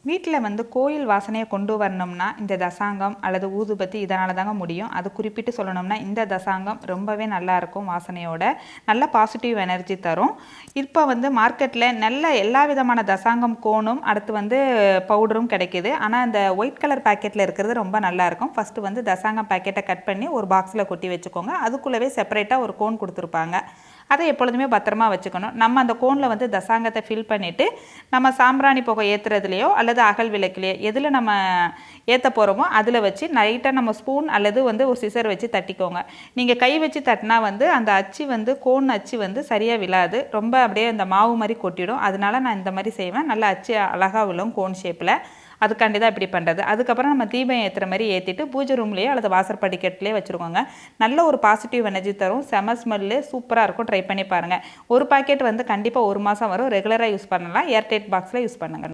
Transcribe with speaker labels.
Speaker 1: வீட்டில் வந்து கோயில் வாசனையை கொண்டு வரணும்னா இந்த தசாங்கம் அல்லது ஊதுபத்தி இதனால தாங்க முடியும். அது குறிப்பிட்டு சொல்லணும்னா இந்த தசாங்கம் ரொம்பவே நல்லாயிருக்கும், வாசனையோட நல்ல பாசிட்டிவ் எனர்ஜி தரும். இப்போ வந்து மார்க்கெட்டில் நல்ல எல்லா விதமான தசாங்கம் கோனும் அடுத்து வந்து பவுடரும் கிடைக்கிது. ஆனால் அந்த ஒயிட் கலர் பேக்கெட்டில் இருக்கிறது ரொம்ப நல்லாயிருக்கும். ஃபஸ்ட்டு வந்து தசாங்கம் பேக்கெட்டை கட் பண்ணி ஒரு பாக்ஸில் கொட்டி வச்சுக்கோங்க. அதுக்குள்ளவே செப்பரேட்டாக ஒரு கோன் கொடுத்துருப்பாங்க. அதை எப்பொழுதுமே பத்திரமா வச்சுக்கணும். நம்ம அந்த கோனில் வந்து தசாங்கத்தை ஃபில் பண்ணிவிட்டு நம்ம சாம்பிராணி புகை ஏற்றுறதுலையோ அல்லது அகல் விளக்குலையோ எதில் நம்ம ஏற்ற போகிறோமோ அதில் வச்சு லைட்டாக நம்ம ஸ்பூன் அல்லது வந்து ஒரு சிசர் வச்சு தட்டிக்கோங்க. நீங்கள் கை வச்சு தட்டினா வந்து அந்த அச்சு வந்து கோன் அச்சு வந்து சரியாக விழாது, ரொம்ப அப்படியே அந்த மாவு மாதிரி கொட்டிடும். அதனால நான் இந்த மாதிரி செய்வேன். நல்லா அச்சு அழகாக விழும் கோன் ஷேப்பில். அதுக்காண்டி தான் இப்படி பண்ணுறது. அதுக்கப்புறம் நம்ம தீபம் ஏற்றுற மாதிரி ஏற்றிட்டு பூஜை ரூம்லேயோ அல்லது வாசல் படிக்கட்டிலே வச்சுருக்கோங்க. நல்ல ஒரு பாசிட்டிவ் எனர்ஜி தரும், செம ஸ்மெல்லு, சூப்பராக இருக்கும். ட்ரை பண்ணி பாருங்கள். ஒரு பாக்கெட் வந்து கண்டிப்பாக 1 மாதம் வரும். ரெகுலராக யூஸ் பண்ணலாம். ஏர்டைட் பாக்ஸில் யூஸ் பண்ணுங்கள்.